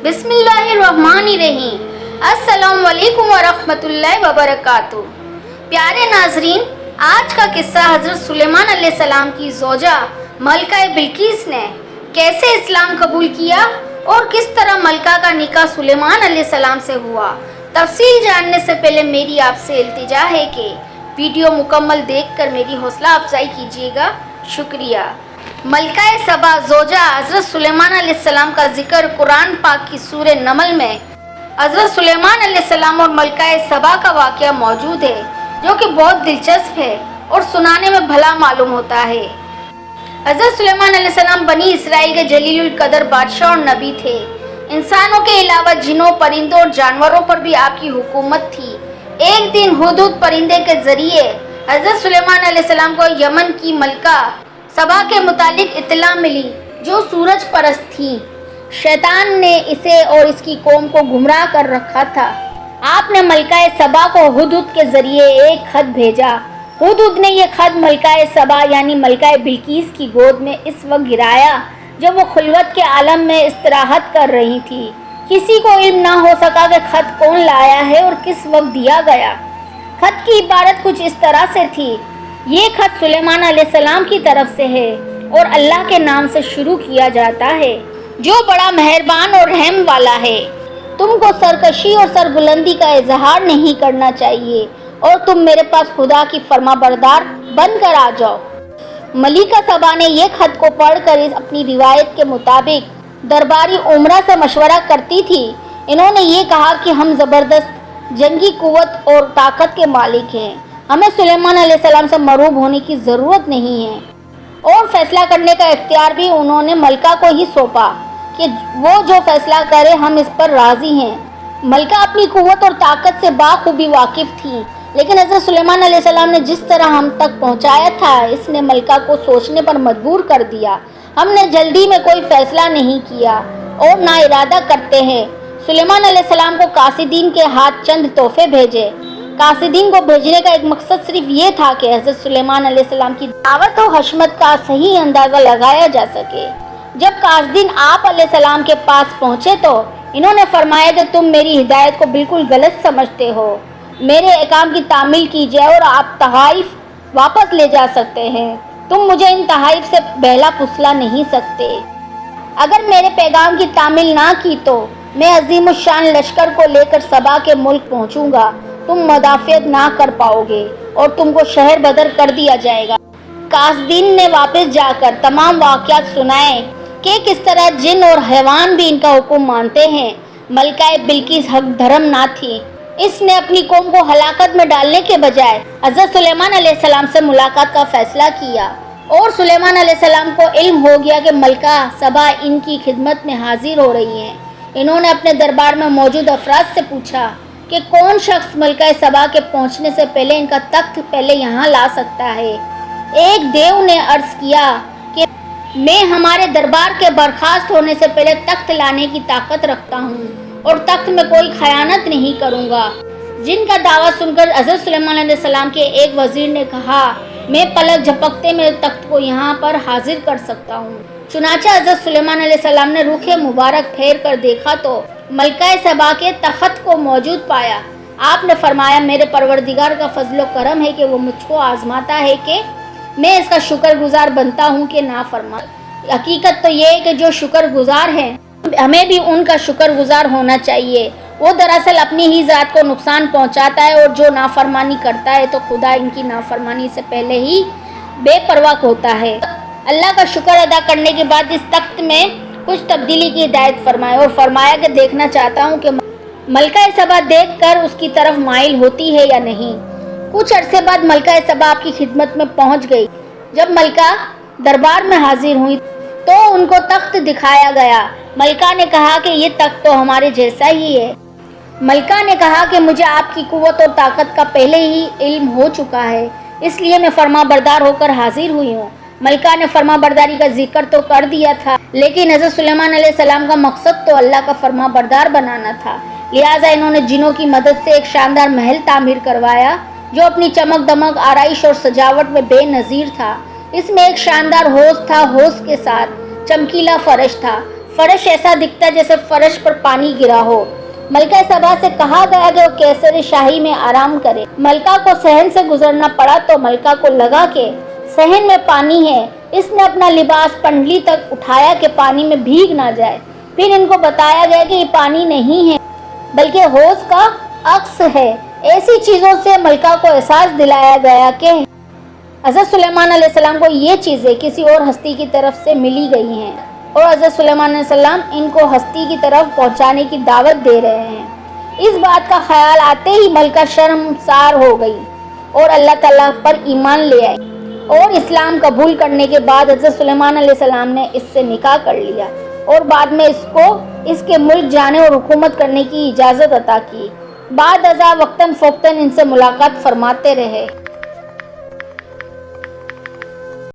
بسم اللہ الرحمن الرحیم۔ السلام علیکم ورحمۃ اللہ وبرکاتہ۔ پیارے ناظرین، آج کا قصہ حضرت سلیمان علیہ السلام کی زوجہ ملکہ بلقیس نے کیسے اسلام قبول کیا اور کس طرح ملکہ کا نکاح سلیمان علیہ السلام سے ہوا۔ تفصیل جاننے سے پہلے میری آپ سے التجا ہے کہ ویڈیو مکمل دیکھ کر میری حوصلہ افزائی کیجیے گا، شکریہ۔ ملکہ سبا زوجہ حضرت سلیمان علیہ السلام کا ذکر قرآن پاک کی سورہ نمل میں حضرت سلیمان علیہ السلام اور ملکہ سبا کا واقعہ موجود ہے، جو کہ بہت دلچسپ ہے اور سنانے میں بھلا معلوم ہوتا ہے۔ حضرت سلیمان علیہ السلام بنی اسرائیل کے جلیل القدر بادشاہ اور نبی تھے۔ انسانوں کے علاوہ جنوں، پرندوں اور جانوروں پر بھی آپ کی حکومت تھی۔ ایک دن ہدہد پرندے کے ذریعے حضرت سلیمان علیہ السلام کو یمن کی ملکہ سبا کے متعلق اطلاع ملی، جو سورج پرست تھی۔ شیطان نے اسے اور اس کی قوم کو گمراہ کر رکھا تھا۔ آپ نے ملکہ سبا کو ہدہد کے ذریعے ایک خط بھیجا۔ ہدہد نے یہ خط ملکہ سبا یعنی ملکہ بلقیس کی گود میں اس وقت گرایا جب وہ خلوت کے عالم میں استراحت کر رہی تھی۔ کسی کو علم نہ ہو سکا کہ خط کون لایا ہے اور کس وقت دیا گیا۔ خط کی عبارت کچھ اس طرح سے تھی: یہ خط سلیمان علیہ السلام کی طرف سے ہے اور اللہ کے نام سے شروع کیا جاتا ہے، جو بڑا مہربان اور رحم والا ہے۔ تم کو سرکشی اور سربلندی کا اظہار نہیں کرنا چاہیے اور تم میرے پاس خدا کی فرما بردار بن کر آ جاؤ۔ ملکہ سبا نے یہ خط کو پڑھ کر اپنی روایت کے مطابق درباری امراء سے مشورہ کرتی تھی۔ انہوں نے یہ کہا کہ ہم زبردست جنگی قوت اور طاقت کے مالک ہیں، ہمیں سلیمان علیہ السلام سے مرعوب ہونے کی ضرورت نہیں ہے، اور فیصلہ کرنے کا اختیار بھی انہوں نے ملکہ کو ہی سونپا کہ وہ جو فیصلہ کرے ہم اس پر راضی ہیں۔ ملکہ اپنی قوت اور طاقت سے بخوبی واقف تھی، لیکن حضرت سلیمان علیہ السلام نے جس طرح ہم تک پہنچایا تھا اس نے ملکہ کو سوچنے پر مجبور کر دیا۔ ہم نے جلدی میں کوئی فیصلہ نہیں کیا اور نہ ارادہ کرتے ہیں۔ سلیمان علیہ السلام کو قاصدین کے ہاتھ چند تحفے بھیجے۔ قاصدین کو بھیجنے کا ایک مقصد صرف یہ تھا کہ حضرت سلیمان علیہ السلام کی دعوت و حشمت کا صحیح اندازہ لگایا جا سکے۔ جب قاصدین آپ علیہ السلام کے پاس پہنچے تو انہوں نے فرمایا کہ تم میری ہدایت کو بالکل غلط سمجھتے ہو، میرے احکام کی تعمیل کیجیے اور آپ تحائف واپس لے جا سکتے ہیں۔ تم مجھے ان تحائف سے بہلا پھسلا نہیں سکتے۔ اگر میرے پیغام کی تعمیل نہ کی تو میں عظیم الشان لشکر کو لے کر سبا کے ملک پہنچوں گا، تم مدافعت نہ کر پاؤ گے اور تم کو شہر بدر کر دیا جائے گا۔ قاصدین نے واپس جا کر تمام واقعات سنائے کہ کس طرح جن اور حیوان بھی ان کا حکم مانتے ہیں۔ ملکہ بلقیس حق دھرم نہ تھی، اس نے اپنی قوم کو ہلاکت میں ڈالنے کے بجائے حضرت سلیمان علیہ السلام سے ملاقات کا فیصلہ کیا، اور سلیمان علیہ السلام کو علم ہو گیا کہ ملکہ سبا ان کی خدمت میں حاضر ہو رہی ہیں۔ انہوں نے اپنے دربار میں موجود افراد سے پوچھا کہ کون شخص ملکہ سبا کے پہنچنے سے پہلے ان کا تخت پہلے یہاں لا سکتا ہے۔ ایک دیو نے عرض کیا کہ میں ہمارے دربار کے برخاست ہونے سے پہلے تخت لانے کی طاقت رکھتا ہوں اور تخت میں کوئی خیانت نہیں کروں گا۔ جن کا دعویٰ سن کر حضرت سلیمان علیہ السلام کے ایک وزیر نے کہا، میں پلک جھپکتے میں تخت کو یہاں پر حاضر کر سکتا ہوں۔ چنانچہ حضرت سلیمان علیہ السلام نے رخ مبارک پھیر کر دیکھا تو ملکہ سبا کے تخت کو موجود پایا۔ آپ نے فرمایا، میرے پروردگار کا فضل و کرم ہے کہ وہ مجھ کو آزماتا ہے کہ میں اس کا شکر گزار بنتا ہوں کہ نافرمان۔ حقیقت تو یہ ہے کہ جو شکر گزار ہیں ہمیں بھی ان کا شکر گزار ہونا چاہیے۔ وہ دراصل اپنی ہی ذات کو نقصان پہنچاتا ہے، اور جو نافرمانی کرتا ہے تو خدا ان کی نافرمانی سے پہلے ہی بے پرواہ ہوتا ہے۔ اللہ کا شکر ادا کرنے کے بعد اس تخت میں کچھ تبدیلی کی ہدایت فرمائے اور فرمایا کہ دیکھنا چاہتا ہوں کہ ملکہ سبا دیکھ کر اس کی طرف مائل ہوتی ہے یا نہیں۔ کچھ عرصے بعد ملکہ سبا آپ کی خدمت میں پہنچ گئی۔ جب ملکہ دربار میں حاضر ہوئی تو ان کو تخت دکھایا گیا۔ ملکہ نے کہا کہ یہ تخت تو ہمارے جیسا ہی ہے۔ ملکہ نے کہا کہ مجھے آپ کی قوت اور طاقت کا پہلے ہی علم ہو چکا ہے، اس لیے میں فرما بردار ہو کر حاضر ہوئی ہوں۔ ملکہ نے فرما برداری کا ذکر تو کر دیا تھا، لیکن حضرت سلیمان علیہ السلام کا مقصد تو اللہ کا فرما بردار بنانا تھا، لہٰذا انہوں نے جنوں کی مدد سے ایک شاندار محل تعمیر کروایا جو اپنی چمک دمک، آرائش اور سجاوٹ میں بے نظیر تھا۔ اس میں ایک شاندار حوض تھا، حوض کے ساتھ چمکیلا فرش تھا۔ فرش ایسا دکھتا جیسے فرش پر پانی گرا ہو۔ ملکہ سبا سے کہا گیا کہ وہ کیسر شاہی میں آرام کرے۔ ملکہ کو صحن سے گزرنا پڑا تو ملکہ کو لگا کہ صحن میں پانی ہے۔ اس نے اپنا لباس پنڈلی تک اٹھایا کہ پانی میں بھیگ نہ جائے۔ پھر ان کو بتایا گیا کہ یہ پانی نہیں ہے بلکہ حوض کا عکس ہے۔ ایسی چیزوں سے ملکہ کو احساس دلایا گیا کہ حضرت سلیمان علیہ السلام کو یہ چیزیں کسی اور ہستی کی طرف سے ملی گئی ہیں اور حضرت سلیمان علیہ السلام ان کو ہستی کی طرف پہنچانے کی دعوت دے رہے ہیں۔ اس بات کا خیال آتے ہی ملکہ شرمسار ہو گئی اور اللہ تعالیٰ پر ایمان لے آئی اور اسلام قبول کرنے کے بعد حضرت سلیمان علیہ السلام نے اس سے نکاح کر لیا اور بعد میں اس کو اس کے ملک جانے اور حکومت کرنے کی اجازت عطا کی۔ بعد ازاں وقتاً فوقتاً ان سے ملاقات فرماتے رہے۔